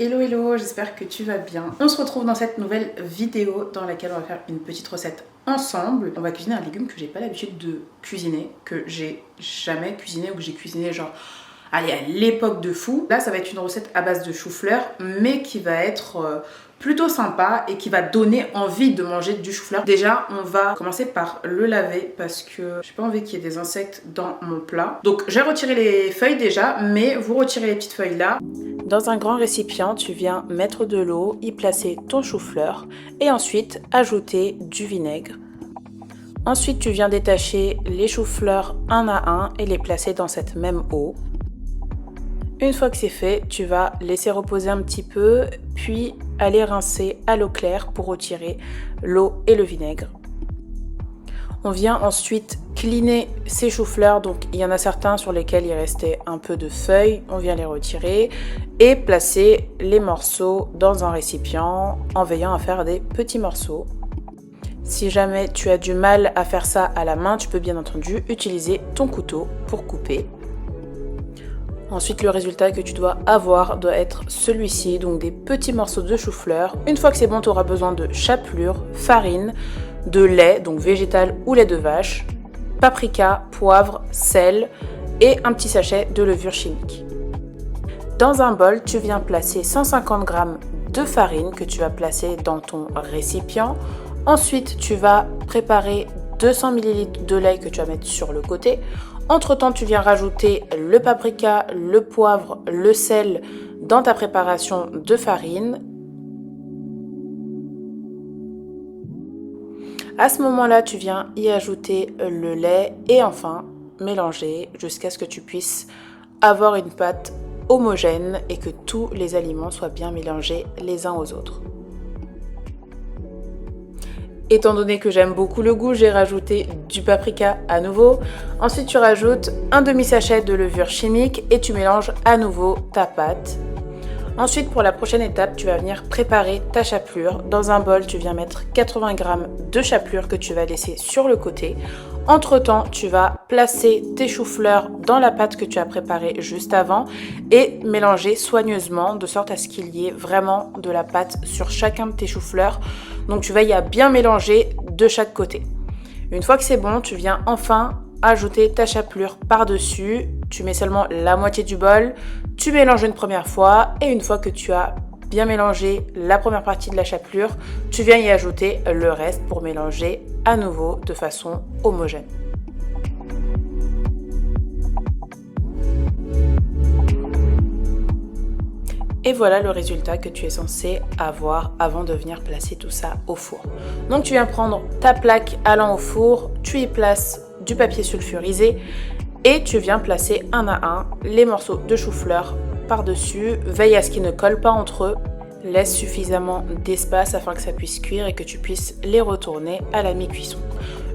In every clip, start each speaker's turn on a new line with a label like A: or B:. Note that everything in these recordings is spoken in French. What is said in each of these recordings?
A: Hello hello, j'espère que tu vas bien. On se retrouve dans cette nouvelle vidéo dans laquelle on va faire une petite recette ensemble. On va cuisiner un légume que j'ai pas l'habitude de cuisiner, que j'ai jamais cuisiné ou que j'ai cuisiné genre allez, à l'époque de fou. Là ça va être une recette à base de chou-fleur mais qui va être plutôt sympa et qui va donner envie de manger du chou-fleur. Déjà on va commencer par le laver parce que j'ai pas envie qu'il y ait des insectes dans mon plat. Donc j'ai retiré les feuilles déjà, mais vous retirez les petites feuilles là. Dans un grand récipient, tu viens mettre de l'eau, y placer ton chou-fleur et ensuite ajouter du vinaigre. Ensuite, tu viens détacher les choux-fleurs un à un et les placer dans cette même eau. Une fois que c'est fait, tu vas laisser reposer un petit peu, puis aller rincer à l'eau claire pour retirer l'eau et le vinaigre. On vient ensuite cleaner ces choux-fleurs, donc il y en a certains sur lesquels il restait un peu de feuilles, on vient les retirer et placer les morceaux dans un récipient en veillant à faire des petits morceaux. Si jamais tu as du mal à faire ça à la main, tu peux bien entendu utiliser ton couteau pour couper. Ensuite, le résultat que tu dois avoir doit être celui-ci, donc des petits morceaux de chou-fleur. Une fois que c'est bon, tu auras besoin de chapelure, farine, de lait, donc végétal ou lait de vache, paprika, poivre, sel et un petit sachet de levure chimique. Dans un bol, tu viens placer 150 g de farine que tu vas placer dans ton récipient. Ensuite, tu vas préparer 200 ml de lait que tu vas mettre sur le côté. Entre temps, tu viens rajouter le paprika, le poivre, le sel dans ta préparation de farine. À ce moment-là, tu viens y ajouter le lait et enfin mélanger jusqu'à ce que tu puisses avoir une pâte homogène et que tous les aliments soient bien mélangés les uns aux autres. Étant donné que j'aime beaucoup le goût, j'ai rajouté du paprika à nouveau. Ensuite, tu rajoutes un demi-sachet de levure chimique et tu mélanges à nouveau ta pâte. Ensuite, pour la prochaine étape, tu vas venir préparer ta chapelure. Dans un bol, tu viens mettre 80 g de chapelure que tu vas laisser sur le côté. Entre-temps, tu vas placer tes choux-fleurs dans la pâte que tu as préparée juste avant et mélanger soigneusement de sorte à ce qu'il y ait vraiment de la pâte sur chacun de tes choux-fleurs. Donc tu veilles à bien mélanger de chaque côté. Une fois que c'est bon, tu viens enfin ajouter ta chapelure par-dessus. Tu mets seulement la moitié du bol, tu mélanges une première fois et une fois que tu as bien mélangé la première partie de la chapelure, tu viens y ajouter le reste pour mélanger à nouveau de façon homogène. Et voilà le résultat que tu es censé avoir avant de venir placer tout ça au four. Donc tu viens prendre ta plaque allant au four, tu y places du papier sulfurisé et tu viens placer un à un les morceaux de chou-fleur par-dessus. Veille à ce qu'ils ne collent pas entre eux. Laisse suffisamment d'espace afin que ça puisse cuire et que tu puisses les retourner à la mi-cuisson.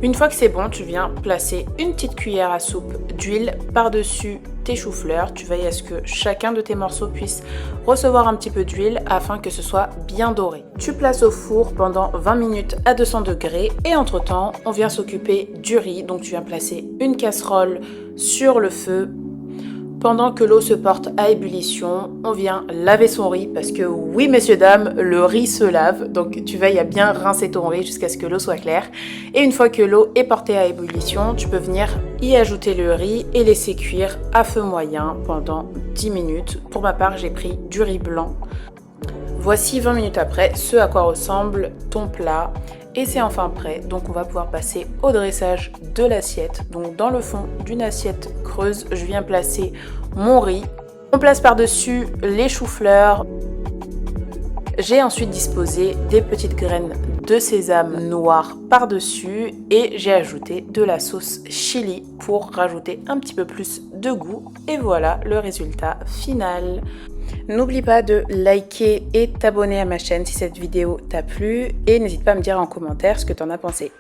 A: Une fois que c'est bon, tu viens placer une petite cuillère à soupe d'huile par-dessus tes choux-fleurs. Tu veilles à ce que chacun de tes morceaux puisse recevoir un petit peu d'huile afin que ce soit bien doré. Tu places au four pendant 20 minutes à 200 degrés et entre-temps, on vient s'occuper du riz. Donc tu viens placer une casserole sur le feu. Pendant que l'eau se porte à ébullition, on vient laver son riz parce que oui messieurs dames, le riz se lave. Donc tu veilles à bien rincer ton riz jusqu'à ce que l'eau soit claire. Et une fois que l'eau est portée à ébullition, tu peux venir y ajouter le riz et laisser cuire à feu moyen pendant 10 minutes. Pour ma part, j'ai pris du riz blanc. Voici 20 minutes après ce à quoi ressemble ton plat. Et c'est enfin prêt, donc on va pouvoir passer au dressage de l'assiette. Donc dans le fond d'une assiette creuse, je viens placer mon riz. On place par-dessus les choux-fleurs. J'ai ensuite disposé des petites graines de sésame noir par-dessus et j'ai ajouté de la sauce chili pour rajouter un petit peu plus de goût. Et voilà le résultat final. N'oublie pas de liker et t'abonner à ma chaîne si cette vidéo t'a plu et n'hésite pas à me dire en commentaire ce que t'en as pensé.